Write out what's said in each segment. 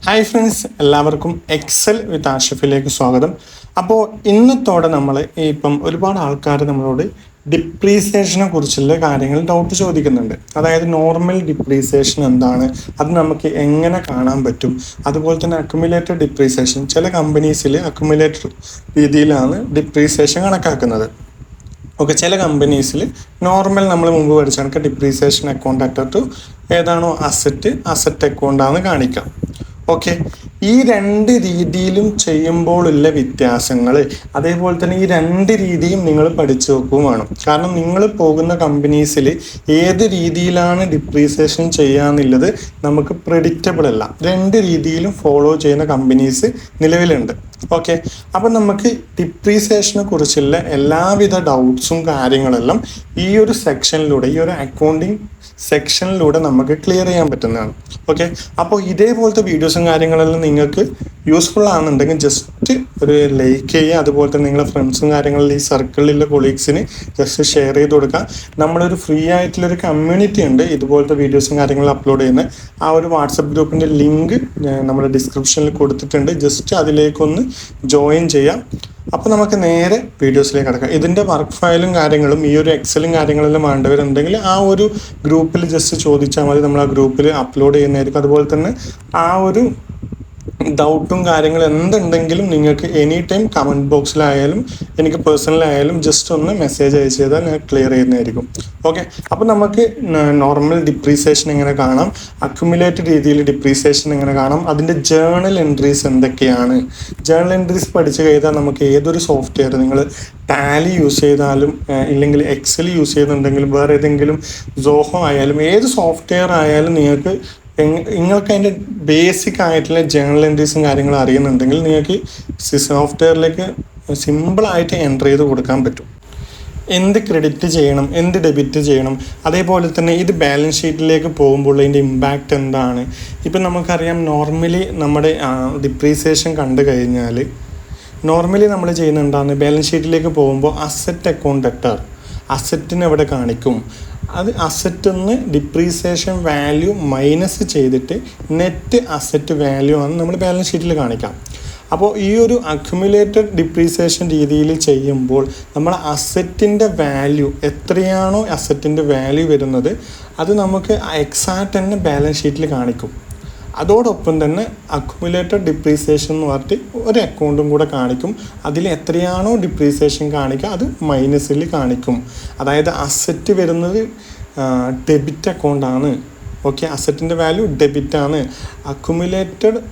Hi friends, എല്ലാവർക്കും Excel വിത്ത് ആഷിഫിലേക്ക് സ്വാഗതം. അപ്പോൾ ഇന്നത്തോടെ നമ്മൾ ഇപ്പം ഒരുപാട് ആൾക്കാർ നമ്മളോട് ഡിപ്രീസിയേഷനെ കുറിച്ചുള്ള കാര്യങ്ങൾ ഡൗട്ട് ചോദിക്കുന്നുണ്ട്. അതായത് നോർമൽ ഡിപ്രീസിയേഷൻ എന്താണ്, അത് നമുക്ക് എങ്ങനെ കാണാൻ പറ്റും, അതുപോലെ തന്നെ അക്യുമുലേറ്റഡ് ഡിപ്രീസിയേഷൻ. ചില കമ്പനീസിൽ അക്യുമുലേറ്റഡ് രീതിയിലാണ് ഡിപ്രീസിയേഷൻ കണക്കാക്കുന്നത്. ഓക്കെ, ചില കമ്പനീസിൽ നോർമൽ നമ്മൾ മുമ്പ് പഠിച്ച കണക്ക് ഡിപ്രീസിയേഷൻ അക്കൗണ്ട് അറ്റർ ഏതാണോ അസറ്റ് അക്കൗണ്ടാണ് കാണിക്കാം. ഓക്കെ, ഈ രണ്ട് രീതിയിലും ചെയ്യുമ്പോഴുള്ള വ്യത്യാസങ്ങൾ, അതേപോലെ തന്നെ ഈ രണ്ട് രീതിയും നിങ്ങൾ പഠിച്ചു വെക്കുകയും വേണം. കാരണം നിങ്ങൾ പോകുന്ന കമ്പനീസിൽ ഏത് രീതിയിലാണ് ഡിപ്രീസിയേഷൻ ചെയ്യാന്നുള്ളത് നമുക്ക് പ്രെഡിക്റ്റബിൾ അല്ല. രണ്ട് രീതിയിലും ഫോളോ ചെയ്യുന്ന കമ്പനീസ് നിലവിലുണ്ട്. ഓക്കെ, അപ്പം നമുക്ക് ഡിപ്രീസിയേഷനെ കുറിച്ചുള്ള എല്ലാവിധ ഡൗട്ട്സും കാര്യങ്ങളെല്ലാം ഈ ഒരു സെക്ഷനിലൂടെ, ഈ ഒരു അക്കൗണ്ടിങ് സെക്ഷനിലൂടെ നമുക്ക് ക്ലിയർ ചെയ്യാൻ പറ്റുന്നതാണ്. ഓക്കെ, അപ്പോൾ ഇതേപോലത്തെ വീഡിയോസും കാര്യങ്ങളെല്ലാം നിങ്ങൾക്ക് യൂസ്ഫുൾ ആണെന്നുണ്ടെങ്കിൽ ജസ്റ്റ് ഒരു ലൈക്ക് ചെയ്യുക. അതുപോലെ തന്നെ നിങ്ങളുടെ ഫ്രണ്ട്സും കാര്യങ്ങളിൽ ഈ സർക്കിളിലുള്ള കൊളീഗ്സിന് ജസ്റ്റ് ഷെയർ ചെയ്ത് കൊടുക്കുക. നമ്മളൊരു ഫ്രീ ആയിട്ടുള്ളൊരു കമ്മ്യൂണിറ്റി ഉണ്ട് ഇതുപോലത്തെ വീഡിയോസും കാര്യങ്ങളും അപ്ലോഡ് ചെയ്യുന്ന. ആ ഒരു വാട്സപ്പ് ഗ്രൂപ്പിൻ്റെ ലിങ്ക് നമ്മുടെ ഡിസ്ക്രിപ്ഷനിൽ കൊടുത്തിട്ടുണ്ട്. ജസ്റ്റ് അതിലേക്കൊന്ന് ജോയിൻ ചെയ്യാം. അപ്പോൾ നമുക്ക് നേരെ വീഡിയോസിലേക്ക് കിടക്കാം. ഇതിൻ്റെ വർക്ക് ഫയലും കാര്യങ്ങളും ഈ ഒരു എക്സലും കാര്യങ്ങളെല്ലാം വേണ്ടവരുണ്ടെങ്കിൽ ആ ഒരു ഗ്രൂപ്പിൽ ജസ്റ്റ് ചോദിച്ചാൽ മതി. നമ്മൾ ആ ഗ്രൂപ്പിൽ അപ്ലോഡ് ചെയ്യുന്നതായിരിക്കും. അതുപോലെ തന്നെ ആ ഒരു ഡൗട്ടും കാര്യങ്ങളും എന്തുണ്ടെങ്കിലും നിങ്ങൾക്ക് എനി ടൈം കമൻറ്റ് ബോക്സിലായാലും എനിക്ക് പേഴ്സണലായാലും ജസ്റ്റ് ഒന്ന് മെസ്സേജ് അയച്ചു ചെയ്താൽ ഞാൻ ക്ലിയർ ചെയ്യുന്നതായിരിക്കും. ഓക്കെ, അപ്പോൾ നമുക്ക് നോർമൽ ഡിപ്രീസിയേഷൻ എങ്ങനെ കാണാം, അക്യുമുലേറ്റഡ് രീതിയിൽ ഡിപ്രീസിയേഷൻ എങ്ങനെ കാണാം, അതിൻ്റെ ജേണൽ എൻട്രീസ് എന്തൊക്കെയാണ്. ജേണൽ എൻട്രീസ് പഠിച്ചു കഴിഞ്ഞാൽ നമുക്ക് ഏതൊരു സോഫ്റ്റ്വെയർ, നിങ്ങൾ ടാലി യൂസ് ചെയ്താലും ഇല്ലെങ്കിൽ എക്സൽ യൂസ് ചെയ്യുന്നുണ്ടെങ്കിലും വേറെ ഏതെങ്കിലും സോഹോ ആയാലും ഏത് സോഫ്റ്റ്വെയർ ആയാലും നിങ്ങൾക്ക് അതിൻ്റെ ബേസിക് ആയിട്ടുള്ള ജേണൽ എൻട്രീസും കാര്യങ്ങളും അറിയുന്നുണ്ടെങ്കിൽ നിങ്ങൾക്ക് സോഫ്റ്റ്വെയറിലേക്ക് സിമ്പിളായിട്ട് എൻ്റർ ചെയ്ത് കൊടുക്കാൻ പറ്റും. എന്ത് ക്രെഡിറ്റ് ചെയ്യണം, എന്ത് ഡെബിറ്റ് ചെയ്യണം, അതേപോലെ തന്നെ ഇത് ബാലൻസ് ഷീറ്റിലേക്ക് പോകുമ്പോൾ അതിൻ്റെ ഇമ്പാക്റ്റ് എന്താണ്. ഇപ്പം നമുക്കറിയാം, നോർമലി നമ്മുടെ ഡിപ്രീസിയേഷൻ കണ്ടു കഴിഞ്ഞാൽ നോർമലി നമ്മൾ ചെയ്യുന്നുണ്ടാകുന്ന ബാലൻസ് ഷീറ്റിലേക്ക് പോകുമ്പോൾ അസറ്റ് അക്കൗണ്ട് അറ്റർ അസറ്റിന് എവിടെ കാണിക്കും, അത് അസറ്റിന്ന് ഡിപ്രീസിയേഷൻ വാല്യൂ മൈനസ് ചെയ്തിട്ട് നെറ്റ് അസറ്റ് വാല്യൂ ആണ് നമ്മൾ ബാലൻസ് ഷീറ്റിൽ കാണിക്കാം. അപ്പോൾ ഈ ഒരു അക്യുമുലേറ്റഡ് ഡിപ്രീസിയേഷൻ രീതിയിൽ ചെയ്യുമ്പോൾ നമ്മൾ അസറ്റിൻ്റെ വാല്യൂ എത്രയാണോ അസറ്റിൻ്റെ വാല്യൂ വരുന്നത് അത് നമുക്ക് എക്സാക്റ്റ് തന്നെ ബാലൻസ് ഷീറ്റിൽ കാണിക്കും. അതോടൊപ്പം തന്നെ അക്യുമുലേറ്റഡ് ഡിപ്രീസിയേഷൻ എന്ന് പറഞ്ഞിട്ട് ഒരു അക്കൗണ്ടും കൂടെ കാണിക്കും. അതിൽ എത്രയാണോ ഡിപ്രീസിയേഷൻ കാണിക്കുക അത് മൈനസിൽ കാണിക്കും. അതായത് അസറ്റ് വരുന്നത് ഡെബിറ്റ് അക്കൗണ്ടാണ്. ഓക്കെ, അസറ്റിൻ്റെ വാല്യൂ ഡെബിറ്റാണ്. അക്യുമുലേറ്റഡ്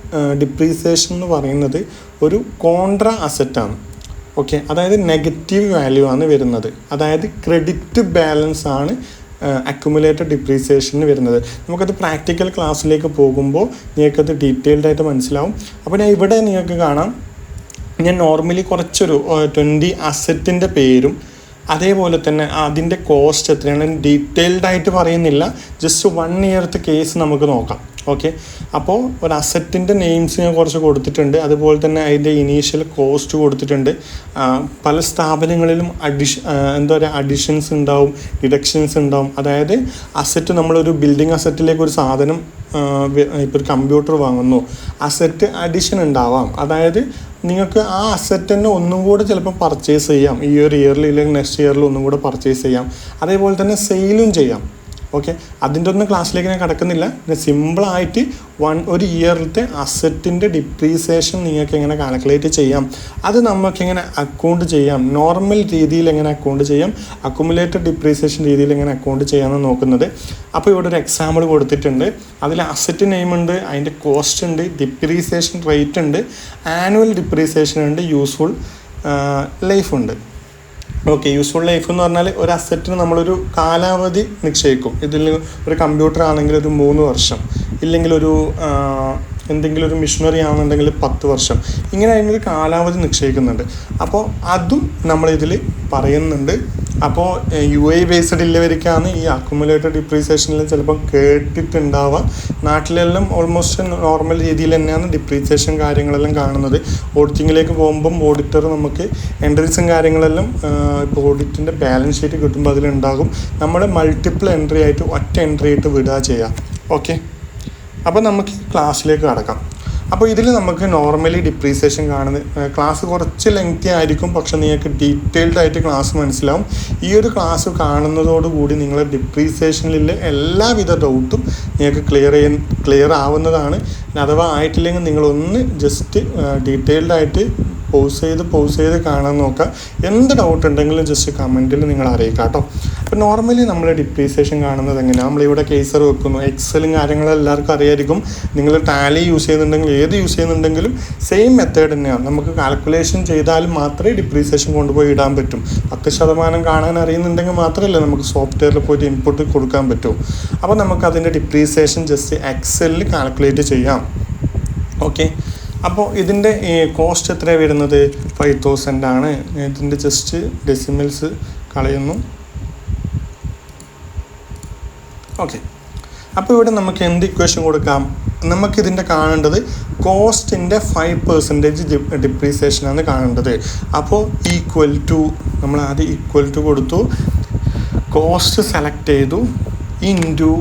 ഡിപ്രീസിയേഷൻ എന്ന് പറയുന്നത് ഒരു കോൺട്രാ അസറ്റാണ്. ഓക്കെ, അതായത് നെഗറ്റീവ് വാല്യൂ ആണ് വരുന്നത്. അതായത് ക്രെഡിറ്റ് ബാലൻസ് ആണ് അക്യുമുലേറ്റഡ് ഡിപ്രീസിയേഷന് വരുന്നത്. നമുക്കത് പ്രാക്ടിക്കൽ ക്ലാസ്സിലേക്ക് പോകുമ്പോൾ നിങ്ങൾക്കത് ഡീറ്റെയിൽഡ് ആയിട്ട് മനസ്സിലാവും. അപ്പോൾ ഞാൻ ഇവിടെ നിങ്ങൾക്ക് കാണാം, ഞാൻ നോർമലി കുറച്ചൊരു 20 അസറ്റിൻ്റെ പേരും അതേപോലെ തന്നെ അതിൻ്റെ കോസ്റ്റ് എത്രയാണ് ഡീറ്റെയിൽഡ് ആയിട്ട് പറയുന്നില്ല. ജസ്റ്റ് 1 ഇയർത്തെ കേസ് നമുക്ക് നോക്കാം. ഓക്കെ, അപ്പോൾ ഒരു അസറ്റിൻ്റെ നെയിംസ് ഞാൻ കുറച്ച് കൊടുത്തിട്ടുണ്ട്. അതുപോലെ തന്നെ അതിൻ്റെ ഇനീഷ്യൽ കോസ്റ്റ് കൊടുത്തിട്ടുണ്ട്. പല സ്ഥാപനങ്ങളിലും അഡിഷൻസ് ഉണ്ടാവും, ഡിഡക്ഷൻസ് ഉണ്ടാവും. അതായത് അസറ്റ്, നമ്മളൊരു ബിൽഡിംഗ് അസറ്റിലേക്ക് ഒരു സാധനം, ഇപ്പോൾ ഒരു കമ്പ്യൂട്ടർ വാങ്ങുന്നു, അസറ്റ് അഡിഷൻ ഉണ്ടാവാം. അതായത് നിങ്ങൾക്ക് ആ അസറ്റ് തന്നെ ഒന്നും കൂടെ ചിലപ്പോൾ പർച്ചേസ് ചെയ്യാം. ഈ ഒരു ഇയറിൽ ഇല്ലെങ്കിൽ നെക്സ്റ്റ് ഇയറിൽ ഒന്നും കൂടെ പർച്ചേസ് ചെയ്യാം. അതേപോലെ തന്നെ സെയിലും ചെയ്യാം. ഓക്കെ, അതിൻ്റെ ഒന്നും ക്ലാസ്സിലേക്ക് ഞാൻ കിടക്കുന്നില്ല. സിമ്പിളായിട്ട് ഒരു ഇയറിലത്തെ അസറ്റിൻ്റെ ഡിപ്രീസിയേഷൻ നിങ്ങൾക്ക് എങ്ങനെ കാൽക്കുലേറ്റ് ചെയ്യാം, അത് നമുക്കെങ്ങനെ അക്കൗണ്ട് ചെയ്യാം, നോർമൽ രീതിയിൽ എങ്ങനെ അക്കൗണ്ട് ചെയ്യാം, അക്യുമുലേറ്റഡ് ഡിപ്രീസിയേഷൻ രീതിയിൽ എങ്ങനെ അക്കൗണ്ട് ചെയ്യാമെന്ന് നോക്കുന്നത്. അപ്പോൾ ഇവിടെ ഒരു എക്സാമ്പിൾ കൊടുത്തിട്ടുണ്ട്. അതിൽ അസറ്റ് നെയിം ഉണ്ട്, അതിൻ്റെ കോസ്റ്റ് ഉണ്ട്, ഡിപ്രീസിയേഷൻ റേറ്റ് ഉണ്ട്, ആനുവൽ ഡിപ്രീസിയേഷൻ ഉണ്ട്, യൂസ്ഫുൾ ലൈഫ് ഉണ്ട്. ഓക്കെ, യൂസ്ഫുൾ ലൈഫ് എന്ന് പറഞ്ഞാൽ ഒരു അസറ്റിന് നമ്മളൊരു കാലാവധി നിശ്ചയിക്കും. ഇതിൽ ഒരു കമ്പ്യൂട്ടർ ആണെങ്കിൽ ഒരു 3 വർഷം, ഇല്ലെങ്കിൽ ഒരു എന്തെങ്കിലും ഒരു മിഷനറി ആണെന്നുണ്ടെങ്കിൽ 10 വർഷം, ഇങ്ങനെ അതിനൊരു കാലാവധി നിശ്ചയിക്കുന്നുണ്ട്. അപ്പോൾ അതും നമ്മളിതിൽ പറയുന്നുണ്ട്. അപ്പോൾ UAE ബേസ്ഡ് ഉള്ളവർക്കാണ് ഈ അക്യുമുലേറ്റഡ് ഡിപ്രീസിയേഷനിൽ ചിലപ്പോൾ കേട്ടിട്ടുണ്ടാവുക. നാട്ടിലെല്ലാം ഓൾമോസ്റ്റ് നോർമൽ രീതിയിൽ തന്നെയാണ് ഡിപ്രീസിയേഷൻ കാര്യങ്ങളെല്ലാം കാണുന്നത്. ഓഡിറ്റിങ്ങിലേക്ക് പോകുമ്പം ഓഡിറ്റർ നമുക്ക് എൻട്രീസും കാര്യങ്ങളെല്ലാം ഇപ്പോൾ ഓഡിറ്റിൻ്റെ ബാലൻസ് ഷീറ്റ് കിട്ടുമ്പോൾ അതിലുണ്ടാകും. നമ്മൾ മൾട്ടിപ്പിൾ എൻട്രി ആയിട്ട് ഒറ്റ എൻട്രി ആയിട്ട് വിടുക ചെയ്യുക. ഓക്കെ, അപ്പോൾ നമുക്ക് ക്ലാസ്സിലേക്ക് കടക്കാം. അപ്പോൾ ഇതിൽ നമുക്ക് നോർമലി ഡിപ്രീസിയേഷൻ കാണുന്നത് ക്ലാസ് കുറച്ച് ലെങ്തി ആയിരിക്കും, പക്ഷെ നിങ്ങൾക്ക് ഡീറ്റെയിൽഡ് ആയിട്ട് ക്ലാസ് മനസ്സിലാവും. ഈ ഒരു ക്ലാസ് കാണുന്നതോടുകൂടി നിങ്ങൾ ഡിപ്രീസിയേഷനിലെ എല്ലാവിധ ഡൗട്ടും നിങ്ങൾക്ക് ക്ലിയർ ആവുന്നതാണ്. അഥവാ ആയിട്ടില്ലെങ്കിൽ നിങ്ങളൊന്ന് ജസ്റ്റ് ഡീറ്റെയിൽഡായിട്ട് പോസ് ചെയ്ത് കാണാൻ നോക്കുക. എന്ത് ഡൗട്ട് ഉണ്ടെങ്കിലും ജസ്റ്റ് കമൻറ്റിൽ നിങ്ങൾ അറിയിക്കുക കേട്ടോ. അപ്പോൾ നോർമലി നമ്മൾ ഡിപ്രീസിയേഷൻ കാണുന്നത് എങ്ങനെയാണ്? നമ്മളിവിടെ കേസർ വെക്കുന്നു. എക്സലും കാര്യങ്ങളും എല്ലാവർക്കും അറിയായിരിക്കും. നിങ്ങൾ ടാലി യൂസ് ചെയ്യുന്നുണ്ടെങ്കിൽ ഏത് യൂസ് ചെയ്യുന്നുണ്ടെങ്കിലും സെയിം മെത്തേഡ് തന്നെയാണ്. നമുക്ക് കാൽക്കുലേഷൻ ചെയ്താൽ മാത്രമേ ഡിപ്രീസിയേഷൻ കൊണ്ടുപോയി ഇടാൻ പറ്റും. 10% കാണാൻ അറിയുന്നുണ്ടെങ്കിൽ മാത്രമല്ല നമുക്ക് സോഫ്റ്റ്വെയറിൽ പോയിട്ട് ഇൻപുട്ട് കൊടുക്കാൻ പറ്റൂ. അപ്പോൾ നമുക്ക് അതിൻ്റെ ഡിപ്രീസിയേഷൻ ജസ്റ്റ് എക്സലിൽ കാൽക്കുലേറ്റ് ചെയ്യാം. ഓക്കെ, അപ്പോൾ ഇതിൻ്റെ കോസ്റ്റ് എത്രയാണ് വരുന്നത്? 5000 ആണ്. ഇതിൻ്റെ ജസ്റ്റ് ഡെസിമൽസ് കളയുന്നു. ഓക്കെ, അപ്പോൾ ഇവിടെ നമുക്ക് എന്ത് ഇക്വേഷൻ കൊടുക്കാം? നമുക്കിതിൻ്റെ കാണേണ്ടത് കോസ്റ്റിൻ്റെ 5% ഡിപ്രീസിയേഷനാണ് കാണേണ്ടത്. അപ്പോൾ ഈക്വൽ ടു, നമ്മൾ ആദ്യം ഈക്വൽ ടു കൊടുത്തു, കോസ്റ്റ് സെലക്ട് ചെയ്തു, ഇൻറ്റു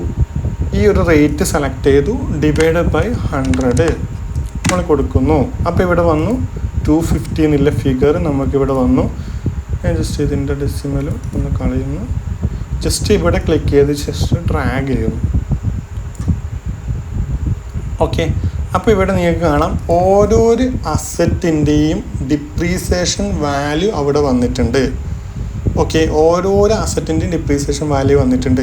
ഈ ഒരു റേറ്റ് സെലക്ട് ചെയ്തു, ഡിവൈഡഡ് ബൈ 100 നമ്മൾ കൊടുക്കുന്നു. അപ്പോൾ ഇവിടെ വന്നു 250 എന്നുള്ള ഫിഗർ നമുക്കിവിടെ വന്നു. ഞാൻ ജസ്റ്റ് ഇതിൻ്റെ ഡെസിമൽ ഒന്ന് കളയുന്നു. ജസ്റ്റ് ഇവിടെ ക്ലിക്ക് ചെയ്ത് ജസ്റ്റ് ഡ്രാഗ് ചെയ്യുന്നു. ഓക്കെ, അപ്പോൾ ഇവിടെ നിങ്ങൾക്ക് കാണാം ഓരോരു അസറ്റിൻ്റെയും ഡിപ്രീസിയേഷൻ വാല്യൂ അവിടെ വന്നിട്ടുണ്ട്. ഓക്കെ, ഓരോരോ അസറ്റിൻ്റെയും ഡിപ്രീസിയേഷൻ വാല്യൂ വന്നിട്ടുണ്ട്.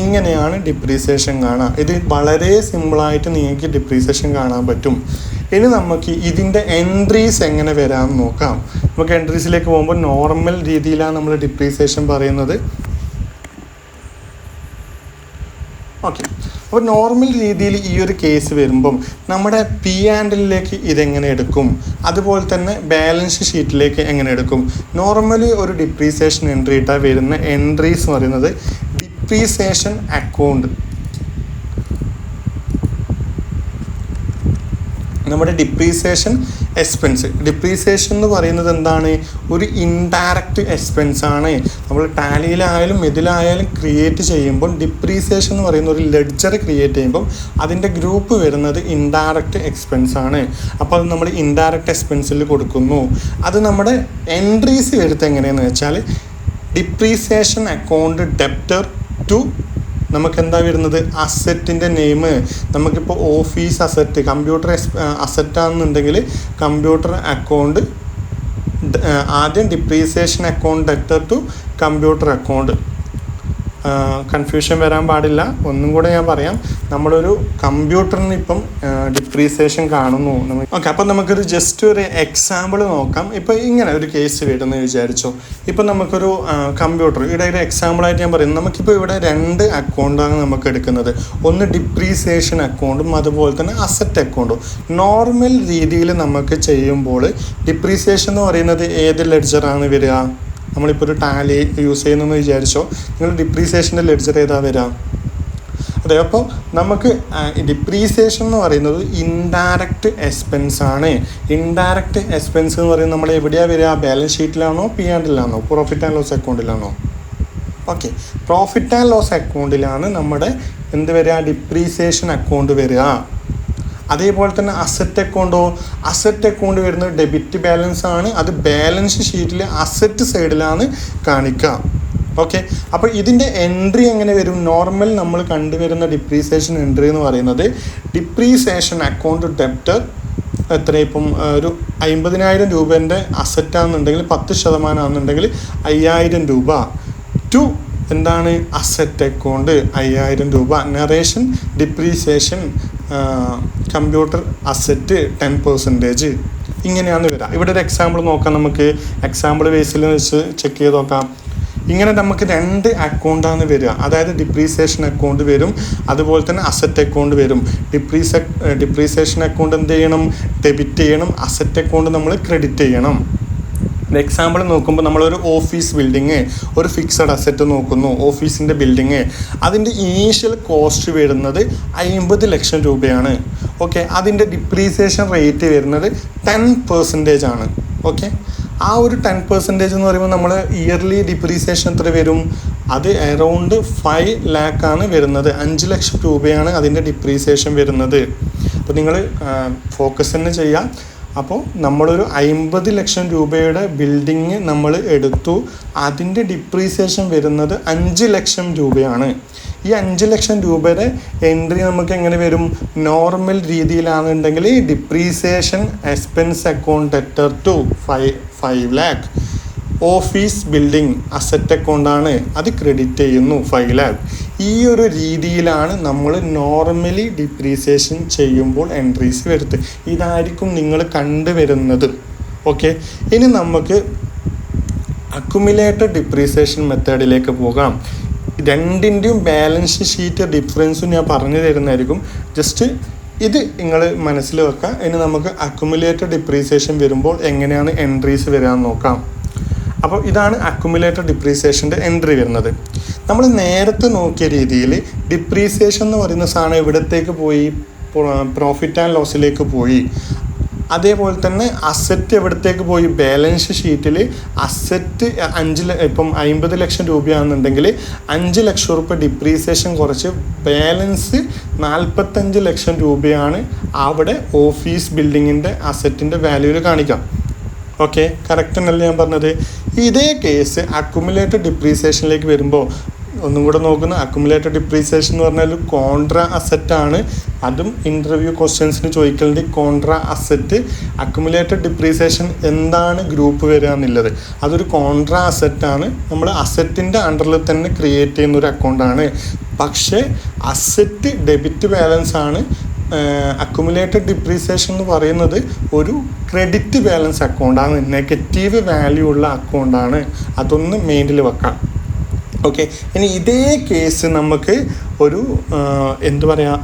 ഇങ്ങനെയാണ് ഡിപ്രീസിയേഷൻ കാണുക. ഇത് വളരെ സിമ്പിളായിട്ട് നിങ്ങൾക്ക് ഡിപ്രീസിയേഷൻ കാണാൻ പറ്റും. ഇനി നമുക്ക് ഇതിൻ്റെ എൻട്രീസ് എങ്ങനെ വരാമെന്ന് നോക്കാം. നമുക്ക് എൻട്രീസിലേക്ക് പോകുമ്പോൾ നോർമൽ രീതിയിലാണ് നമ്മൾ ഡിപ്രീസിയേഷൻ പറയുന്നത്. ഓക്കെ, അപ്പോൾ നോർമൽ രീതിയിൽ ഈ ഒരു കേസ് വരുമ്പം നമ്മുടെ P&Lലേക്ക് ഇതെങ്ങനെ എടുക്കും, അതുപോലെ തന്നെ ബാലൻസ് ഷീറ്റിലേക്ക് എങ്ങനെ എടുക്കും? നോർമലി ഒരു ഡിപ്രീസിയേഷൻ എൻട്രി ഇട്ടാൽ വരുന്ന എൻട്രീസ് എന്ന് പറയുന്നത് ഡിപ്രീസിയേഷൻ അക്കൗണ്ട്, നമ്മുടെ ഡിപ്രീസിയേഷൻ എക്സ്പെൻസ്. ഡിപ്രീസിയേഷൻ എന്ന് പറയുന്നത് എന്താണ്? ഒരു ഇൻഡയറക്റ്റ് എക്സ്പെൻസ് ആണ്. നമ്മൾ ടാലിയിലായാലും ഇതിലായാലും ക്രിയേറ്റ് ചെയ്യുമ്പോൾ ഡിപ്രീസിയേഷൻ എന്ന് പറയുന്ന ഒരു ലെഡ്ജർ ക്രിയേറ്റ് ചെയ്യുമ്പോൾ അതിൻ്റെ ഗ്രൂപ്പ് വരുന്നത് ഇൻഡയറക്റ്റ് എക്സ്പെൻസ് ആണ്. അപ്പോൾ അത് നമ്മൾ ഇൻഡയറക്റ്റ് എക്സ്പെൻസിൽ കൊടുക്കുന്നു. അത് നമ്മുടെ എൻട്രീസ് വരുന്നത് എങ്ങനെയാണെന്ന് വെച്ചാൽ ഡിപ്രീസിയേഷൻ അക്കൗണ്ട് ഡെപ്റ്റർ ടു നമുക്കെന്താ വരുന്നത്? അസറ്റിൻ്റെ നെയിം. നമുക്കിപ്പോൾ ഓഫീസ് അസറ്റ്, കമ്പ്യൂട്ടർ അസറ്റാണെന്നുണ്ടെങ്കിൽ കമ്പ്യൂട്ടർ അക്കൗണ്ട്, ആദ്യം depreciation account debtor to computer account. Confusion വരാൻ പാടില്ല. ഒന്നും കൂടെ ഞാൻ പറയാം. നമ്മളൊരു കമ്പ്യൂട്ടറിന് ഇപ്പം ഡിപ്രീസിയേഷൻ കാണുന്നു. ഓക്കെ, അപ്പം നമുക്കൊരു ജസ്റ്റ് ഒരു എക്സാമ്പിൾ നോക്കാം. ഇപ്പോൾ ഇങ്ങനെ ഒരു കേസ് വരുമെന്ന് വിചാരിച്ചോ. ഇപ്പം നമുക്കൊരു കമ്പ്യൂട്ടർ, ഇവിടെ ഒരു എക്സാമ്പിളായിട്ട് ഞാൻ പറയുന്നത്, നമുക്കിപ്പോൾ ഇവിടെ 2 അക്കൗണ്ടാണ് നമുക്ക് എടുക്കുന്നത്. ഒന്ന് ഡിപ്രീസിയേഷൻ അക്കൗണ്ടും അതുപോലെ തന്നെ അസറ്റ് അക്കൗണ്ടും. നോർമൽ രീതിയിൽ നമുക്ക് ചെയ്യുമ്പോൾ ഡിപ്രീസിയേഷൻ എന്ന് പറയുന്നത് ഏത് ലെഡ്ജറാണ് വരിക? നമ്മളിപ്പോൾ ഒരു ടാലി യൂസ് ചെയ്യുന്നതെന്ന് വിചാരിച്ചോ. നിങ്ങൾ ഡിപ്രീസിയേഷൻ്റെ ലെഡ്ജർ ഏതാ വരിക? അതെ, അപ്പോൾ നമുക്ക് ഡിപ്രീസിയേഷൻ എന്ന് പറയുന്നത് ഇൻഡയറക്റ്റ് എക്സ്പെൻസ് ആണ്. ഇൻഡയറക്റ്റ് എക്സ്പെൻസ് എന്ന് പറയുന്നത് നമ്മൾ എവിടെയാണ് വരിക? ബാലൻസ് ഷീറ്റിലാണോ P&Lലാണോ പ്രോഫിറ്റ് ആൻഡ് ലോസ് അക്കൗണ്ടിലാണോ? ഓക്കെ, പ്രോഫിറ്റ് ആൻഡ് ലോസ് അക്കൗണ്ടിലാണ് നമ്മുടെ എന്ത് വരിക? ഡിപ്രീസിയേഷൻ അക്കൗണ്ട് വരിക. അതേപോലെ തന്നെ അസറ്റ് അക്കൗണ്ടോ? അസറ്റ് അക്കൗണ്ട് വരുന്നത് ഡെബിറ്റ് ബാലൻസ് ആണ്. അത് ബാലൻസ് ഷീറ്റിൽ അസറ്റ് സൈഡിലാണ് കാണിക്കുക. ഓക്കെ, അപ്പോൾ ഇതിൻ്റെ എൻട്രി എങ്ങനെ വരും? നോർമൽ നമ്മൾ കണ്ടുവരുന്ന ഡിപ്രീസിയേഷൻ എൻട്രി എന്ന് പറയുന്നത് ഡിപ്രീസിയേഷൻ അക്കൗണ്ട് ഡെപ്റ്റർ എത്ര? ഇപ്പം ഒരു 50,000 രൂപേൻ്റെ അസറ്റാണെന്നുണ്ടെങ്കിൽ 10% ആണെന്നുണ്ടെങ്കിൽ 5,000 രൂപ ടു എന്താണ്? അസറ്റ് അക്കൗണ്ട് 5,000 രൂപ. Narration depreciation computer asset 10%. ഇങ്ങനെയാണ് വരിക. ഇവിടെ ഒരു എക്സാമ്പിൾ നോക്കാം. നമുക്ക് എക്സാമ്പിൾ ബേസിൽ വെച്ച് ചെക്ക് ചെയ്ത് നോക്കാം. ഇങ്ങനെ നമുക്ക് 2 അക്കൗണ്ടാണ് വരിക. അതായത് ഡിപ്രീസിയേഷൻ അക്കൗണ്ട് വരും, അതുപോലെ തന്നെ അസറ്റ് അക്കൗണ്ട് വരും. ഡിപ്രീസിയേഷൻ അക്കൗണ്ട് എന്ത് ചെയ്യണം? ഡെബിറ്റ് ചെയ്യണം. അസറ്റ് അക്കൗണ്ട് നമ്മൾ ക്രെഡിറ്റ് ചെയ്യണം. എക്സാമ്പിൾ നോക്കുമ്പോൾ നമ്മളൊരു ഓഫീസ് ബിൽഡിങ്, ഒരു ഫിക്സഡ് അസറ്റ് നോക്കുന്നു, ഓഫീസിൻ്റെ ബിൽഡിങ്. അതിൻ്റെ ഇനീഷ്യൽ കോസ്റ്റ് വരുന്നത് 50 ലക്ഷം രൂപയാണ്. ഓക്കെ, അതിൻ്റെ ഡിപ്രീസിയേഷൻ റേറ്റ് വരുന്നത് 10% ആണ്. ഓക്കെ, ആ ഒരു 10% എന്ന് പറയുമ്പോൾ നമ്മൾ ഇയർലി ഡിപ്രീസിയേഷൻ എത്ര വരും? അത് അറൗണ്ട് 5 lakh ആണ് വരുന്നത്. 5 ലക്ഷം രൂപയാണ് അതിൻ്റെ ഡിപ്രീസിയേഷൻ വരുന്നത്. അപ്പോൾ നിങ്ങൾ ഫോക്കസ് തന്നെ ചെയ്യാം. അപ്പോൾ നമ്മളൊരു 50 ലക്ഷം രൂപയുടെ ബിൽഡിങ് നമ്മൾ എടുത്തു, അതിൻ്റെ ഡിപ്രീസിയേഷൻ വരുന്നത് 5 ലക്ഷം രൂപയാണ്. ഈ 5 ലക്ഷം രൂപയുടെ എൻട്രി നമുക്ക് എങ്ങനെ വരും? നോർമൽ രീതിയിലാണെന്നുണ്ടെങ്കിൽ depreciation expense account debtor to 5 lakh. Office building asset അക്കൗണ്ടാണ്, അത് ക്രെഡിറ്റ് ചെയ്യുന്നു 5 lakh. ഈ ഒരു രീതിയിലാണ് നമ്മൾ നോർമലി ഡിപ്രീസിയേഷൻ ചെയ്യുമ്പോൾ എൻട്രീസ് വരുത്തുക. ഇതായിരിക്കും നിങ്ങൾ കണ്ടുവരുന്നത്. ഓക്കെ, ഇനി നമുക്ക് അക്യുമുലേറ്റഡ് ഡിപ്രീസിയേഷൻ മെത്തേഡിലേക്ക് പോകാം. രണ്ടിൻ്റെയും ബാലൻസ് ഷീറ്റ് ഡിഫറൻസും ഞാൻ പറഞ്ഞു തരുന്നതായിരിക്കും. ജസ്റ്റ് ഇത് നിങ്ങൾ മനസ്സിൽ വെക്കുക. ഇനി നമുക്ക് അക്യുമുലേറ്റഡ് ഡിപ്രീസിയേഷൻ വരുമ്പോൾ എങ്ങനെയാണ് എൻട്രീസ് വരാമെന്ന് നോക്കാം. അപ്പോൾ ഇതാണ് അക്യുമുലേറ്റഡ് ഡിപ്രീസിയേഷൻ്റെ എൻട്രി വരുന്നത്. നമ്മൾ നേരത്തെ നോക്കിയ രീതിയിൽ ഡിപ്രീസിയേഷൻ എന്ന് പറയുന്ന സാധനം എവിടത്തേക്ക് പോയി? പ്രോഫിറ്റ് ആൻഡ് ലോസിലേക്ക് പോയി. അതേപോലെ തന്നെ അസറ്റ് എവിടത്തേക്ക് പോയി? ബാലൻസ് ഷീറ്റിൽ അസറ്റ് 50 ലക്ഷം രൂപയാണെന്നുണ്ടെങ്കിൽ 5 ലക്ഷം രൂപ ഡിപ്രീസിയേഷൻ കുറച്ച് ബാലൻസ് 45 ലക്ഷം രൂപയാണ് അവിടെ ഓഫീസ് ബിൽഡിങ്ങിൻ്റെ അസറ്റിൻ്റെ വാല്യൂവിൽ കാണിക്കാം. ഓക്കെ, കറക്റ്റ് എന്നല്ലേ ഞാൻ പറഞ്ഞത്? ഇതേ കേസ് അക്യുമുലേറ്റഡ് ഡിപ്രീസിയേഷനിലേക്ക് വരുമ്പോൾ ഒന്നും കൂടെ നോക്കുന്ന, അക്യുമുലേറ്റഡ് ഡിപ്രീസിയേഷൻ എന്ന് പറഞ്ഞാൽ കോൺട്രാ അസറ്റാണ്. അതും ഇൻ്റർവ്യൂ ക്വസ്റ്റ്യൻസിന് ചോദിക്കലുണ്ട്. കോൺട്രാ അസറ്റ്, അക്യുമുലേറ്റഡ് ഡിപ്രീസിയേഷൻ എന്താണ് ഗ്രൂപ്പ് വരിക എന്നുള്ളത്, അതൊരു കോൺട്രാ അസറ്റാണ്. നമ്മൾ അസറ്റിൻ്റെ അണ്ടറിൽ തന്നെ ക്രിയേറ്റ് ചെയ്യുന്ന ഒരു അക്കൗണ്ടാണ്. പക്ഷേ അസറ്റ് ഡെബിറ്റ് ബാലൻസ് ആണ്. അക്യുമുലേറ്റഡ് ഡിപ്രീസിയേഷൻ എന്ന് പറയുന്നത് ഒരു ക്രെഡിറ്റ് ബാലൻസ് അക്കൗണ്ടാണ്, നെഗറ്റീവ് വാല്യൂ ഉള്ള അക്കൗണ്ടാണ്. അതൊന്ന് മെയിനിൽ വെക്കാം. ഓക്കെ, ഇനി ഇതേ കേസ് നമുക്ക് ഒരു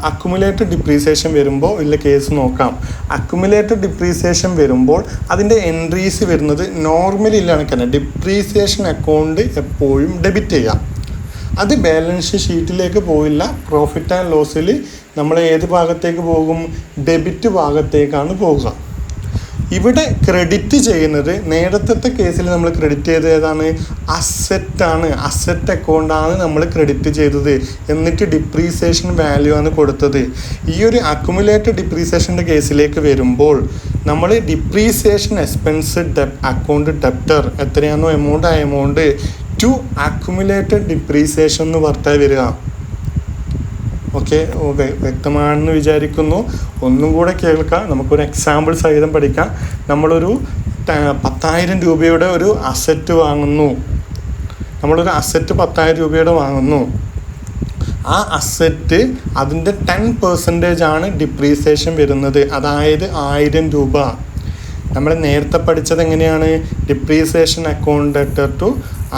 അക്യുമുലേറ്റഡ് ഡിപ്രീസിയേഷൻ വരുമ്പോൾ ഉള്ള കേസ് നോക്കാം. അക്യുമുലേറ്റഡ് ഡിപ്രീസിയേഷൻ വരുമ്പോൾ അതിൻ്റെ എൻട്രീസ് വരുന്നത് നോർമലി ഇല്ല കണക്കാണ്. ഡിപ്രീസിയേഷൻ അക്കൗണ്ട് എപ്പോഴും ഡെബിറ്റ് ചെയ്യാം. അത് ബാലൻസ് ഷീറ്റിലേക്ക് പോയില്ല. പ്രോഫിറ്റ് ആൻഡ് ലോസിൽ നമ്മൾ ഏത് ഭാഗത്തേക്ക് പോകും? ഡെബിറ്റ് ഭാഗത്തേക്കാണ് പോകുക. ഇവിടെ ക്രെഡിറ്റ് ചെയ്യുന്നത്, നേരത്തെ കേസിൽ നമ്മൾ ക്രെഡിറ്റ് ചെയ്തത് ഏതാണ്? അസറ്റാണ്. അസറ്റ് അക്കൗണ്ടാണ് നമ്മൾ ക്രെഡിറ്റ് ചെയ്തത്. എന്നിട്ട് ഡിപ്രീസിയേഷൻ വാല്യൂ ആണ് കൊടുത്തത്. ഈ ഒരു അക്യുമുലേറ്റഡ് ഡിപ്രീസിയേഷൻ്റെ കേസിലേക്ക് വരുമ്പോൾ നമ്മൾ ഡിപ്രീസിയേഷൻ എക്സ്പെൻസ് അക്കൗണ്ട് ഡെപ്റ്റർ എത്രയാണോ എമൗണ്ട്, ആ എമൗണ്ട് ടു അക്യുമുലേറ്റഡ് ഡിപ്രീസിയേഷൻ എന്ന് പറഞ്ഞാൽ വരിക. ഓക്കെ, വ്യക്തമാണെന്ന് വിചാരിക്കുന്നു. ഒന്നും കൂടെ കേൾക്കാം, നമുക്കൊരു എക്സാമ്പിൾ സഹിതം പഠിക്കാം. നമ്മളൊരു 10,000 രൂപയുടെ ഒരു അസറ്റ് വാങ്ങുന്നു. നമ്മളൊരു അസറ്റ് 10,000 രൂപയുടെ വാങ്ങുന്നു. ആ അസറ്റ് അതിൻ്റെ 10% ആണ് ഡിപ്രീസിയേഷൻ വരുന്നത്. അതായത് 1000 രൂപ. നമ്മൾ നേരത്തെ പഠിച്ചത് എങ്ങനെയാണ്? ഡിപ്രീസിയേഷൻ അക്കൗണ്ട് ഡെറ്റർ ടു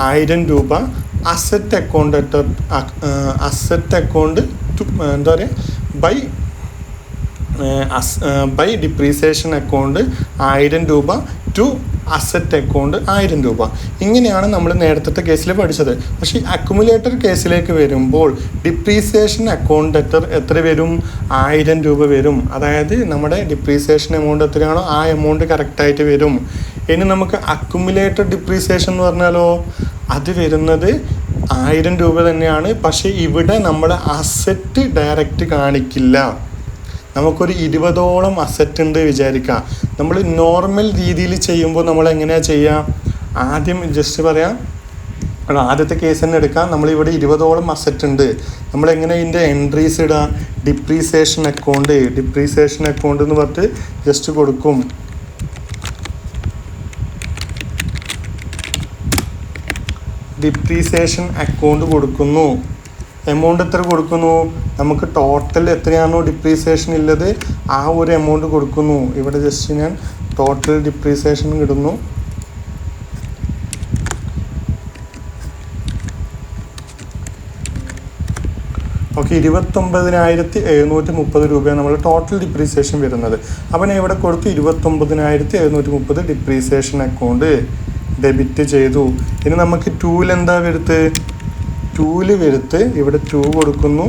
1000 രൂപ, asset account debtor, asset account എന്താ പറയുക, ബൈ ഡിപ്രീസിയേഷൻ അക്കൗണ്ട് 1000 രൂപ ടു അസറ്റ് അക്കൗണ്ട് 1000 രൂപ. ഇങ്ങനെയാണ് നമ്മൾ നേരത്തെ കേസിൽ പഠിച്ചത്. പക്ഷേ അക്യുമുലേറ്റർ കേസിലേക്ക് വരുമ്പോൾ ഡിപ്രീസിയേഷൻ അക്കൗണ്ട് ഡെറ്റർ എത്ര വരും? 1000 രൂപ വരും. അതായത് നമ്മുടെ ഡിപ്രീസിയേഷൻ എമൗണ്ട് എത്രയാണോ ആ എമൗണ്ട് കറക്റ്റായിട്ട് വരും. ഇനി നമുക്ക് അക്യുമുലേറ്റഡ് ഡിപ്രീസിയേഷൻ എന്ന് പറഞ്ഞാലോ, അത് വരുന്നത് 1000 രൂപ തന്നെയാണ്. പക്ഷേ ഇവിടെ നമ്മൾ അസറ്റ് ഡയറക്റ്റ് കാണിക്കില്ല. നമുക്കൊരു 20ഓളം അസറ്റ് ഉണ്ട് വിചാരിക്കാം. നമ്മൾ നോർമൽ രീതിയിൽ ചെയ്യുമ്പോൾ നമ്മൾ എങ്ങനെയാണ് ചെയ്യുക? ആദ്യം ജസ്റ്റ് പറയാം, ആദ്യത്തെ കേസ് തന്നെ എടുക്കാം. നമ്മളിവിടെ 20ഓളം അസറ്റ് ഉണ്ട്. നമ്മളെങ്ങനെ ഇതിൻ്റെ എൻട്രീസ് ഇടുക? ഡിപ്രീസിയേഷൻ അക്കൗണ്ട് എന്ന് പറഞ്ഞിട്ട് ജസ്റ്റ് കൊടുക്കും. ഡിപ്രീസിയേഷൻ അക്കൗണ്ട് കൊടുക്കുന്നു. എമൗണ്ട് എത്ര കൊടുക്കുന്നു? നമുക്ക് ടോട്ടൽ എത്രയാണോ ഡിപ്രീസിയേഷൻ ഉള്ളത് ആ ഒരു എമൗണ്ട് കൊടുക്കുന്നു. ഇവിടെ ജസ്റ്റ് ഞാൻ ടോട്ടൽ ഡിപ്രീസിയേഷൻ ഇടുന്നു. ഓക്കെ, 29,730 രൂപയാണ് നമ്മൾ ടോട്ടൽ ഡിപ്രീസിയേഷൻ വരുന്നത്. അപ്പോൾ ഞാൻ ഇവിടെ കൊടുത്ത് 29,730 ഡിപ്രീസിയേഷൻ അക്കൗണ്ട് ഡെബിറ്റ് ചെയ്തു. ഇനി നമുക്ക് ടൂൽ എന്താ വരുത്ത്? ടൂല് വരുത്ത് ഇവിടെ 2 കൊടുക്കുന്നു.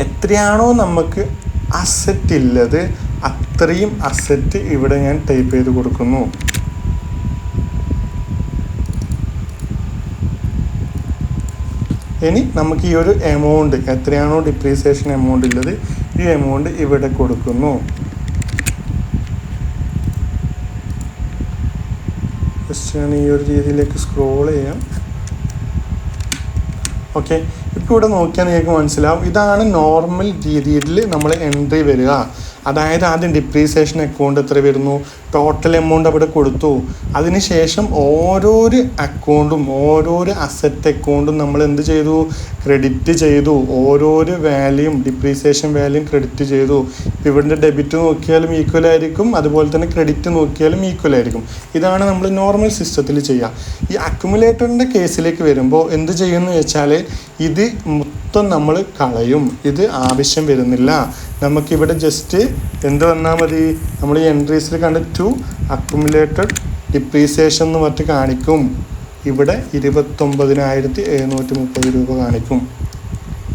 എത്രയാണോ നമുക്ക് അസറ്റ് ഉള്ളത് അത്രയും അസറ്റ് ഇവിടെ ഞാൻ ടൈപ്പ് ചെയ്ത് കൊടുക്കുന്നു. ഇനി നമുക്ക് ഈ ഒരു എമൗണ്ട് എത്രയാണോ ഡിപ്രീസിയേഷൻ എമൗണ്ട് ഉള്ളത് ഈ എമൗണ്ട് ഇവിടെ കൊടുക്കുന്നു. ജസ്റ്റ് ഞാൻ ഈ ഒരു രീതിയിലേക്ക് സ്ക്രോൾ ചെയ്യാം. ഓക്കെ, ഇപ്പോൾ ഇവിടെ നോക്കിയാൽ നിങ്ങൾക്ക് മനസ്സിലാവും, ഇതാണ് നോർമൽ രീതിയിൽ നമ്മൾ എൻട്രി വരിക. അതായത് ആദ്യം ഡിപ്രീസിയേഷൻ അക്കൗണ്ട് എത്ര വരുന്നു, ടോട്ടൽ എമൗണ്ട് അവിടെ കൊടുത്തു. അതിനുശേഷം ഓരോരു അക്കൗണ്ടും ഓരോരു അസറ്റ് അക്കൗണ്ടും നമ്മൾ എന്ത് ചെയ്തു, ക്രെഡിറ്റ് ചെയ്തു. ഓരോരു വാല്യൂം ഡിപ്രീസിയേഷൻ വാല്യൂം ക്രെഡിറ്റ് ചെയ്തു. ഇപ്പോൾ ഇവിടെ ഡെബിറ്റ് നോക്കിയാലും ഈക്വൽ ആയിരിക്കും, അതുപോലെ തന്നെ ക്രെഡിറ്റ് നോക്കിയാലും ഈക്വൽ ആയിരിക്കും. ഇതാണ് നമ്മൾ നോർമൽ സിസ്റ്റത്തിൽ ചെയ്യുക. ഈ അക്യുമുലേറ്ററിൻ്റെ കേസിലേക്ക് വരുമ്പോൾ എന്ത് ചെയ്യുമെന്ന് വെച്ചാൽ ഇത് മൊത്തം നമ്മൾ കളയും. ഇത് ആവശ്യം വരുന്നില്ല. നമുക്കിവിടെ ജസ്റ്റ് എന്ത് വന്നാൽ മതി, നമ്മൾ ഈ എൻട്രീസിൽ കണ്ട് ടു അക്യുമുലേറ്റഡ് ഡിപ്രീസിയേഷൻ എന്ന് പറഞ്ഞിട്ട് കാണിക്കും. ഇവിടെ 29,730 രൂപ കാണിക്കും.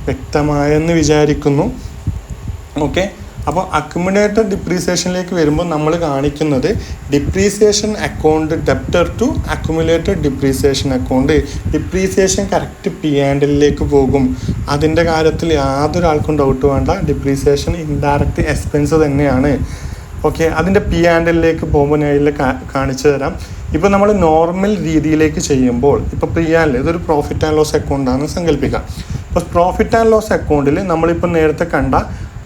വ്യക്തമായെന്ന് വിചാരിക്കുന്നു. ഓക്കെ, അപ്പോൾ അക്യുമുലേറ്റഡ് ഡിപ്രീസിയേഷനിലേക്ക് വരുമ്പോൾ നമ്മൾ കാണിക്കുന്നത് depreciation account debtor to accumulated depreciation account. Depreciation correct P&Lലേക്ക് പോകും. അതിൻ്റെ കാര്യത്തിൽ യാതൊരാൾക്കും ഡൗട്ട് വേണ്ട. ഡിപ്രീസിയേഷൻ ഇൻഡയറക്റ്റ് എക്സ്പെൻസ് തന്നെയാണ്. ഓക്കെ, അതിൻ്റെ P&Lലേക്ക് പോകുമ്പോൾ ഞാൻ ഇതിൽ കാണിച്ചു തരാം. ഇപ്പോൾ നമ്മൾ നോർമൽ രീതിയിലേക്ക് ചെയ്യുമ്പോൾ, ഇപ്പോൾ P&L ഇതൊരു പ്രോഫിറ്റ് ആൻഡ് ലോസ് അക്കൗണ്ടാണെന്ന് സങ്കല്പിക്കാം. ഇപ്പോൾ പ്രോഫിറ്റ് ആൻഡ് ലോസ് അക്കൗണ്ടിൽ നമ്മളിപ്പോൾ നേരത്തെ കണ്ട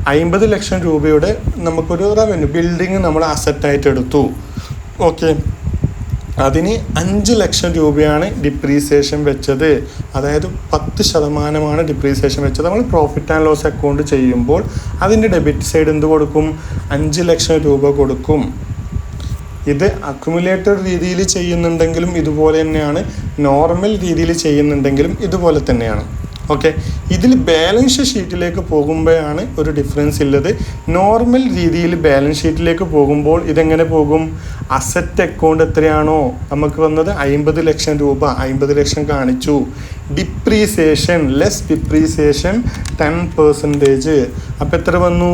50 ലക്ഷം രൂപയുടെ നമുക്കൊരു റവന്യൂ ബിൽഡിങ് നമ്മൾ അസറ്റായിട്ട് എടുത്തു. ഓക്കെ, അതിന് 5 ലക്ഷം രൂപയാണ് ഡിപ്രീസിയേഷൻ വെച്ചത്. അതായത് 10% ഡിപ്രീസിയേഷൻ വെച്ചത്. നമ്മൾ പ്രോഫിറ്റ് ആൻഡ് ലോസ് അക്കൗണ്ട് ചെയ്യുമ്പോൾ അതിൻ്റെ ഡെബിറ്റ് സൈഡ് എന്ത് കൊടുക്കും, 5 ലക്ഷം രൂപ കൊടുക്കും. ഇത് അക്യുമുലേറ്റഡ് രീതിയിൽ ചെയ്യുന്നുണ്ടെങ്കിലും ഇതുപോലെ തന്നെയാണ്, നോർമൽ രീതിയിൽ ചെയ്യുന്നുണ്ടെങ്കിലും ഇതുപോലെ തന്നെയാണ്. ഓക്കെ, ഇതിൽ ബാലൻസ് ഷീറ്റിലേക്ക് പോകുമ്പോഴാണ് ഒരു ഡിഫറൻസ് ഉള്ളത്. നോർമൽ രീതിയിൽ ബാലൻസ് ഷീറ്റിലേക്ക് പോകുമ്പോൾ ഇതെങ്ങനെ പോകും, അസറ്റ് അക്കൗണ്ട് എത്രയാണോ നമുക്ക് വന്നത് 50 ലക്ഷം രൂപ, 50 ലക്ഷം കാണിച്ചു. Depreciation less depreciation 10%. അപ്പോൾ എത്ര വന്നു,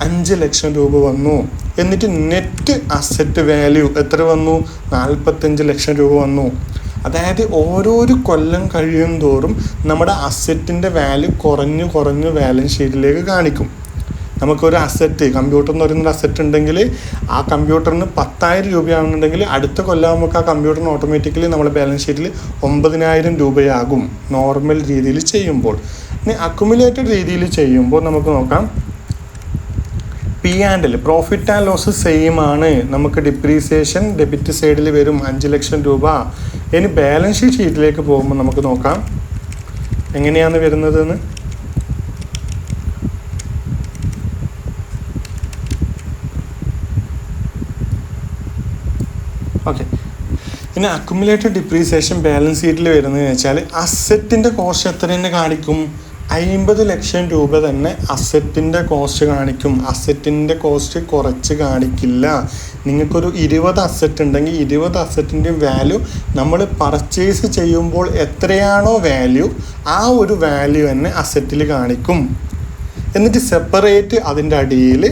5 ലക്ഷം രൂപ വന്നു. എന്നിട്ട് നെറ്റ് അസറ്റ് വാല്യൂ എത്ര വന്നു, 45 ലക്ഷം രൂപ വന്നു. അതായത് ഓരോരു കൊല്ലം കഴിയും തോറും നമ്മുടെ അസറ്റിൻ്റെ വാല്യൂ കുറഞ്ഞു ബാലൻസ് ഷീറ്റിലേക്ക് കാണിക്കും. നമുക്കൊരു അസറ്റ്, കമ്പ്യൂട്ടർ എന്ന് പറയുന്നൊരു അസറ്റ് ഉണ്ടെങ്കിൽ ആ കമ്പ്യൂട്ടറിന് 10,000 രൂപയാണെന്നുണ്ടെങ്കിൽ അടുത്ത കൊല്ലം ആ കമ്പ്യൂട്ടറിന് ഓട്ടോമാറ്റിക്കലി നമ്മുടെ ബാലൻസ് ഷീറ്റിൽ 9,000 രൂപയാകും നോർമൽ രീതിയിൽ ചെയ്യുമ്പോൾ. ഇനി അക്യുമുലേറ്റഡ് രീതിയിൽ ചെയ്യുമ്പോൾ നമുക്ക് നോക്കാം. P&L profit and loss same ആണ്. നമുക്ക് ഡിപ്രീസിയേഷൻ ഡെബിറ്റ് സൈഡിൽ വരും 5 ലക്ഷം രൂപ. ഇനി ബാലൻസ് ഷീറ്റിലേക്ക് പോകുമ്പോൾ നമുക്ക് നോക്കാം എങ്ങനെയാണ് വരുന്നതെന്ന്. ഓക്കെ, ഇനി അക്യുമുലേറ്റഡ് ഡിപ്രീസിയേഷൻ ബാലൻസ് ഷീറ്റിൽ വരുന്നതെന്ന് വെച്ചാൽ അസറ്റിൻ്റെ കോസ്റ്റ് എത്ര തന്നെ കാണിക്കും, 50 ലക്ഷം രൂപ തന്നെ അസറ്റിൻ്റെ കോസ്റ്റ് കാണിക്കും. അസറ്റിൻ്റെ കോസ്റ്റ് കുറച്ച് കാണിക്കില്ല. നിങ്ങൾക്കൊരു 20 അസറ്റ് ഉണ്ടെങ്കിൽ 20 അസറ്റിൻ്റെയും വാല്യൂ നമ്മൾ പർച്ചേസ് ചെയ്യുമ്പോൾ എത്രയാണോ വാല്യൂ ആ ഒരു വാല്യൂ തന്നെ അസറ്റിൽ കാണിക്കും. എന്നിട്ട് സെപ്പറേറ്റ് അതിൻ്റെ അടിയിൽ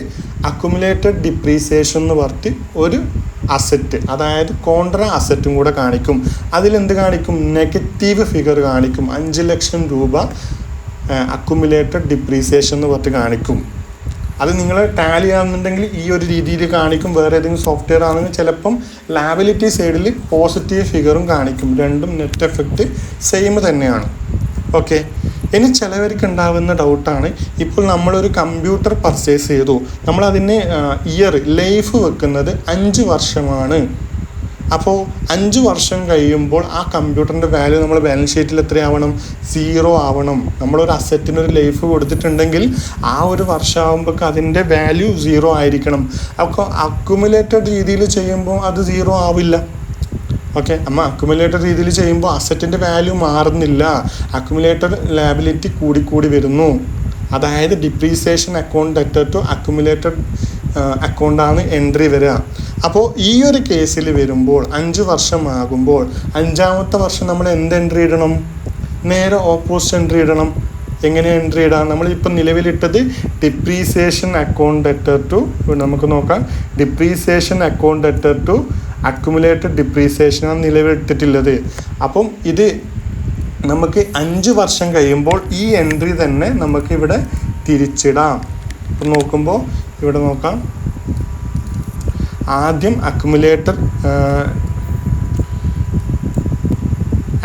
അക്യുമുലേറ്റഡ് ഡിപ്രീസിയേഷൻ എന്ന് പറഞ്ഞിട്ട് ഒരു അസറ്റ്, അതായത് കോൺട്രാ അസറ്റും കൂടെ കാണിക്കും. അതിലെന്ത് കാണിക്കും, നെഗറ്റീവ് ഫിഗർ കാണിക്കും. 5 ലക്ഷം രൂപ അക്യുമുലേറ്റഡ് ഡിപ്രീസിയേഷൻ എന്ന് പറഞ്ഞിട്ട് കാണിക്കും. അത് നിങ്ങൾ ടാലി ആണെന്നുണ്ടെങ്കിൽ ഈ ഒരു രീതിയിൽ കാണിക്കും. വേറെ ഏതെങ്കിലും സോഫ്റ്റ്വെയർ ആണെങ്കിൽ ചിലപ്പം ലാബിലിറ്റി സൈഡിൽ പോസിറ്റീവ് ഫിഗറും കാണിക്കും. രണ്ടും നെറ്റ് എഫക്റ്റ് സെയിം തന്നെയാണ്. ഓക്കെ, ഇനി ചിലവർക്ക് ഉണ്ടാകുന്ന ഡൗട്ടാണ്, ഇപ്പോൾ നമ്മളൊരു കമ്പ്യൂട്ടർ പർച്ചേസ് ചെയ്തു, നമ്മളതിന് ലൈഫ് വെക്കുന്നത് 5 വർഷമാണ്. അപ്പോൾ 5 വർഷം കഴിയുമ്പോൾ ആ കമ്പ്യൂട്ടറിൻ്റെ വാല്യൂ നമ്മൾ ബാലൻസ് ഷീറ്റിൽ എത്രയാവണം, 0 ആവണം. നമ്മളൊരു അസറ്റിനൊരു ലൈഫ് കൊടുത്തിട്ടുണ്ടെങ്കിൽ ആ ഒരു വർഷമാകുമ്പോൾ അതിൻ്റെ വാല്യൂ 0 ആയിരിക്കണം. അപ്പോൾ അക്യുമുലേറ്റഡ് രീതിയിൽ ചെയ്യുമ്പോൾ അത് 0 ആവില്ല. ഓക്കെ, നമ്മൾ അക്യുമുലേറ്റഡ് രീതിയിൽ ചെയ്യുമ്പോൾ അസറ്റിൻ്റെ വാല്യൂ മാറുന്നില്ല, അക്യുമുലേറ്റഡ് ലാബിലിറ്റി കൂടിക്കൂടി വരുന്നു. അതായത് depreciation account debtor to accumulated അക്കൗണ്ടാണ് എൻട്രി വരിക. അപ്പോൾ ഈ ഒരു കേസിൽ വരുമ്പോൾ 5 വർഷമാകുമ്പോൾ 5ാമത്തെ വർഷം നമ്മൾ എന്ത് എൻട്രി ഇടണം, നേരെ ഓപ്പോസിറ്റ് എൻട്രി ഇടണം. എങ്ങനെ എൻട്രി ഇടാം, നമ്മളിപ്പോൾ നിലവിലിട്ടത് ഡിപ്രീസിയേഷൻ അക്കൗണ്ട് ഡെറ്റർ ടു, നമുക്ക് നോക്കാം, depreciation account debtor to accumulated ഡിപ്രീസിയേഷനാണ് നിലവിലിട്ടിട്ടുള്ളത്. അപ്പം ഇത് നമുക്ക് 5 വർഷം കഴിയുമ്പോൾ ഈ എൻട്രി തന്നെ നമുക്കിവിടെ തിരിച്ചിടാം. അപ്പം നോക്കുമ്പോൾ ഇവിടെ നോക്കാം, ആദ്യം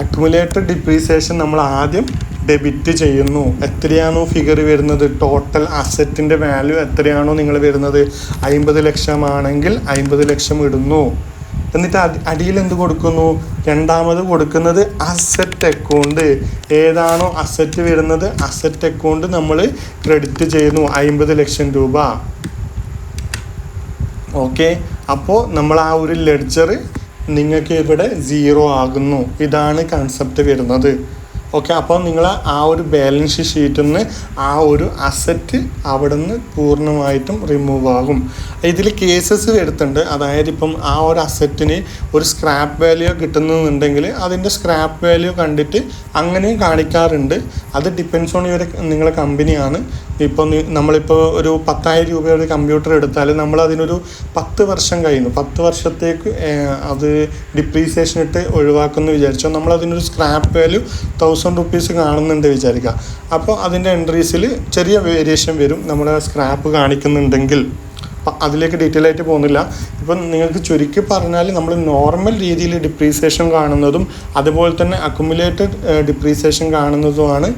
അക്യുമുലേറ്റർ ഡിപ്രീസിയേഷൻ നമ്മൾ ആദ്യം ഡെബിറ്റ് ചെയ്യുന്നു. എത്രയാണോ ഫിഗർ വരുന്നത്, ടോട്ടൽ അസറ്റിൻ്റെ വാല്യൂ എത്രയാണോ നിങ്ങൾ വരുന്നത്, 50 ലക്ഷമാണെങ്കിൽ 50 ലക്ഷം ഇടുന്നു. എന്നിട്ട് അടിയിൽ എന്ത് കൊടുക്കുന്നു, രണ്ടാമത് കൊടുക്കുന്നത് അസറ്റ് അക്കൗണ്ട്. ഏതാണോ അസറ്റ് വരുന്നത് അസറ്റ് അക്കൗണ്ട് നമ്മൾ ക്രെഡിറ്റ് ചെയ്യുന്നു 50 ലക്ഷം രൂപ. ഓക്കെ, അപ്പോൾ നമ്മൾ ആ ഒരു ലെഡ്ജർ നിങ്ങൾക്ക് ഇവിടെ 0 ആകുന്നു. ഇതാണ് കൺസെപ്റ്റ് വരുന്നത്. ഓക്കെ, അപ്പോൾ നിങ്ങൾ ആ ഒരു ബാലൻസ് ഷീറ്റിൽ നിന്ന് ആ ഒരു അസറ്റ് അവിടെ നിന്ന് പൂർണ്ണമായിട്ടും റിമൂവ് ആകും. ഇതിൽ കേസസ് എടുത്തിട്ടുണ്ട്. അതായത് ഇപ്പം ആ ഒരു അസറ്റിന് ഒരു സ്ക്രാപ്പ് വാല്യൂ കിട്ടുന്നുണ്ടെങ്കിൽ അതിൻ്റെ സ്ക്രാപ്പ് വാല്യൂ കണ്ടിട്ട് അങ്ങനെയും കാണിക്കാറുണ്ട്. അത് ഡിപ്പെൻസ് ഓൺ നിങ്ങളെ കമ്പനിയാണ്. ഇപ്പം നമ്മളിപ്പോൾ ഒരു 10,000 രൂപയുടെ കമ്പ്യൂട്ടർ എടുത്താൽ നമ്മൾ അതിനൊരു 10 വർഷം കഴിയുന്നു, 10 വർഷത്തേക്ക് അത് ഡിപ്രീസിയേഷൻ ഇട്ട് ഒഴിവാക്കുമെന്ന് വിചാരിച്ചോ. നമ്മളതിനൊരു സ്ക്രാപ്പ് വാല്യൂ 1000 റുപ്പീസ് കാണുന്നുണ്ട് വിചാരിക്കുക. അപ്പോൾ അതിൻ്റെ എൻട്രീസിൽ ചെറിയ വേരിയേഷൻ വരും നമ്മുടെ സ്ക്രാപ്പ് കാണിക്കുന്നുണ്ടെങ്കിൽ. അതിലേക്ക് ഡീറ്റെയിൽ ആയിട്ട് പോകുന്നില്ല. ഇപ്പം നിങ്ങൾക്ക് ചുരുക്കി പറഞ്ഞാൽ നമ്മൾ നോർമൽ രീതിയിൽ ഡിപ്രീസിയേഷൻ കാണുന്നതും അതുപോലെ തന്നെ അക്യുമുലേറ്റഡ് ഡിപ്രീസിയേഷൻ കാണുന്നതുമാണ്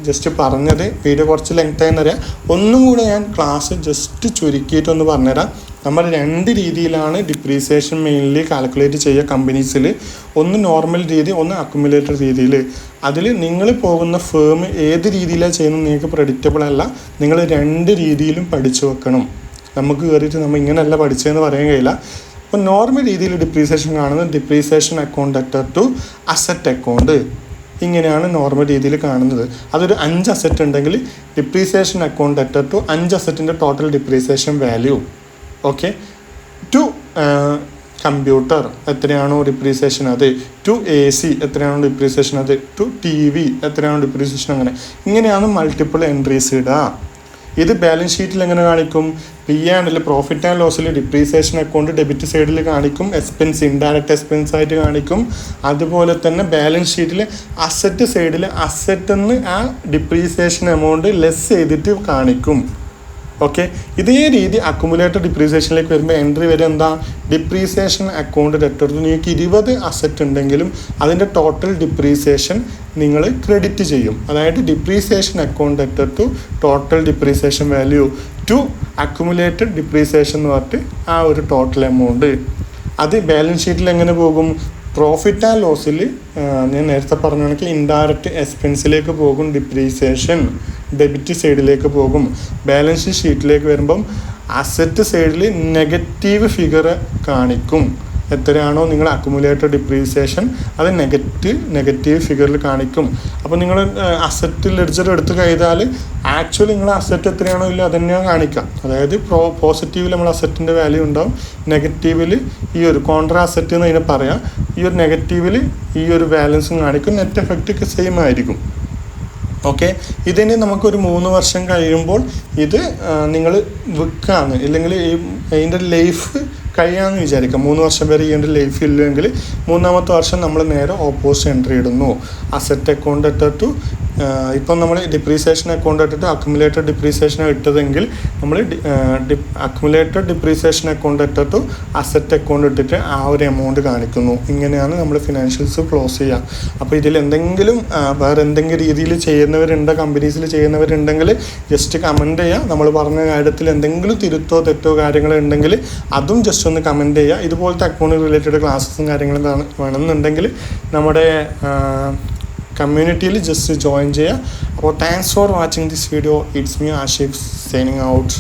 ജസ്റ്റ് പറഞ്ഞത്. വീഡിയോ കുറച്ച് ലെങ്ത് ആയെന്നറിയാം. ഒന്നും കൂടെ ഞാൻ ക്ലാസ് ജസ്റ്റ് ചുരുക്കിയിട്ടൊന്ന് പറഞ്ഞുതരാം. നമ്മൾ 2 രീതിയിലാണ് ഡിപ്രീസിയേഷൻ മെയിൻലി കാൽക്കുലേറ്റ് ചെയ്യുക കമ്പനീസിൽ. ഒന്ന് നോർമൽ രീതി, ഒന്ന് അക്യുമുലേറ്റഡ് രീതിയിൽ. അതിൽ നിങ്ങൾ പോകുന്ന ഫേം ഏത് രീതിയിലാണ് ചെയ്യുന്നത് നിങ്ങൾക്ക് പ്രെഡിക്റ്റബിൾ അല്ല. നിങ്ങൾ 2 രീതിയിലും പഠിച്ചു വെക്കണം. നമുക്ക് കയറിയിട്ട് നമ്മൾ ഇങ്ങനെയല്ല പഠിച്ചതെന്ന് പറയാൻ കഴിയില്ല. അപ്പോൾ നോർമൽ രീതിയിൽ ഡിപ്രീസിയേഷൻ കാണുന്നത് depreciation account debtor to asset account, ഇങ്ങനെയാണ് നോർമൽ രീതിയിൽ കാണുന്നത്. അതൊരു 5 അസറ്റ് ഉണ്ടെങ്കിൽ ഡിപ്രീസിയേഷൻ അക്കൗണ്ട് ഡെറ്റർ ടു 5 അസറ്റിൻ്റെ total depreciation value. Okay, to computer എത്രയാണോ ഡിപ്രീസിയേഷൻ അത്, ടു AC എത്രയാണോ ഡിപ്രീസിയേഷൻ അത്, ടു TV എത്രയാണോ ഡിപ്രീസിയേഷൻ, ഇങ്ങനെയാണ് മൾട്ടിപ്പിൾ എൻട്രീസ് ഇടുക. ഇത് ബാലൻസ് ഷീറ്റിൽ എങ്ങനെ കാണിക്കും, P&L പ്രോഫിറ്റ് ആൻഡ് ലോസിൽ ഡിപ്രീസിയേഷൻ അക്കൗണ്ട് ഡെബിറ്റ് സൈഡിൽ കാണിക്കും, എക്സ്പെൻസ് ഇൻഡയറക്റ്റ് എക്സ്പെൻസ് ആയിട്ട് കാണിക്കും. അതുപോലെ തന്നെ ബാലൻസ് ഷീറ്റിൽ അസറ്റ് സൈഡിൽ അസറ്റിൽ നിന്ന് ആ ഡിപ്രീസിയേഷൻ എമൗണ്ട് ലെസ് ചെയ്തിട്ട് കാണിക്കും. ഓക്കെ, ഇതേ രീതി അക്യുമുലേറ്റഡ് ഡിപ്രീസിയേഷനിലേക്ക് വരുമ്പോൾ എൻട്രി വരെ എന്താ, ഡിപ്രീസിയേഷൻ അക്കൗണ്ട് ഡെറ്റർ ടു നിങ്ങൾക്ക് 20 അസറ്റ് ഉണ്ടെങ്കിലും അതിൻ്റെ ടോട്ടൽ ഡിപ്രീസിയേഷൻ നിങ്ങൾ ക്രെഡിറ്റ് ചെയ്യും. അതായത് depreciation account debtor to total depreciation value to accumulated depreciation എന്ന് പറഞ്ഞിട്ട് ആ ഒരു ടോട്ടൽ എമൗണ്ട്. അത് ബാലൻസ് ഷീറ്റിൽ എങ്ങനെ പോകും, പ്രോഫിറ്റ് ആൻഡ് ലോസിൽ ഞാൻ നേരത്തെ പറഞ്ഞ കണക്ക് ഇൻഡയറക്റ്റ് എക്സ്പെൻസിലേക്ക് പോകും, ഡിപ്രീസിയേഷൻ ഡെബിറ്റ് സൈഡിലേക്ക് പോകും. ബാലൻസ് ഷീറ്റിലേക്ക് വരുമ്പം അസറ്റ് സൈഡിൽ നെഗറ്റീവ് ഫിഗർ കാണിക്കും. എത്രയാണോ നിങ്ങൾ അക്യുമുലേറ്റഡ് ഡിപ്രീസിയേഷൻ അത് നെഗറ്റീവ് ഫിഗറിൽ കാണിക്കും. അപ്പോൾ നിങ്ങൾ അസറ്റ് ലെഡ്ജർ എടുത്ത് കഴിഞ്ഞാൽ ആക്ച്വലി നിങ്ങൾ അസറ്റ് എത്രയാണോ ഇല്ല അതന്നെയാണ് കാണിക്കുക. അതായത് പോസിറ്റീവിൽ നമ്മൾ അസറ്റിൻ്റെ വാല്യൂ ഉണ്ടാവും, നെഗറ്റീവിൽ ഈ ഒരു കോൺട്രാ അസറ്റ് എന്ന് അതിനെ പറയാം, ഈ ഒരു നെഗറ്റീവിൽ ഈ ഒരു ബാലൻസും കാണിക്കും. നെറ്റ് എഫക്റ്റ് സെയിം ആയിരിക്കും. ഓക്കെ, ഇതിന് നമുക്കൊരു 3 വർഷം കഴിയുമ്പോൾ ഇത് നിങ്ങൾ വിൽക്കാന്ന് ഇല്ലെങ്കിൽ ഇതിൻ്റെ ലൈഫ് കഴിയാമെന്ന് വിചാരിക്കാം. 3 വർഷം വരെ ഇതിൻ്റെ ലൈഫ് ഇല്ലെങ്കിൽ 3ാമത്തെ വർഷം നമ്മൾ നേരെ ഓപ്പോസിറ്റ് എൻട്രി ഇടുന്നു. അസറ്റ് അക്കൗണ്ട് ഡെറ്റർ ടു ഇപ്പം നമ്മൾ ഡിപ്രീസിയേഷൻ അക്കൗണ്ട് ഇട്ടിട്ട് അക്യുമുലേറ്റഡ് ഡിപ്രീസിയേഷൻ ഇട്ടതെങ്കിൽ നമ്മൾ accumulated depreciation account debtor to asset account ഇട്ടിട്ട് ആ ഒരു എമൗണ്ട് കാണിക്കുന്നു. ഇങ്ങനെയാണ് നമ്മൾ ഫിനാൻഷ്യൽസ് ക്ലോസ് ചെയ്യുക. അപ്പോൾ ഇതിൽ എന്തെങ്കിലും വേറെ എന്തെങ്കിലും രീതിയിൽ ചെയ്യുന്നവരുണ്ട്, കമ്പനീസിൽ ചെയ്യുന്നവരുണ്ടെങ്കിൽ ജസ്റ്റ് കമൻറ്റ് ചെയ്യുക. നമ്മൾ പറഞ്ഞ കാര്യത്തിൽ എന്തെങ്കിലും തിരുത്തോ തെറ്റോ കാര്യങ്ങൾ ഉണ്ടെങ്കിൽ അതും ജസ്റ്റ് ഒന്ന് കമൻറ്റ് ചെയ്യുക. ഇതുപോലത്തെ അക്കൗണ്ട് റിലേറ്റഡ് ക്ലാസ്സും കാര്യങ്ങളും വേണമെന്നുണ്ടെങ്കിൽ നമ്മുടെ കമ്മ്യൂണിറ്റിയിൽ ജസ്റ്റ് ജോയിൻ ചെയ്യുക. അപ്പോൾ thanks for watching this video. It's me Ashif signing out.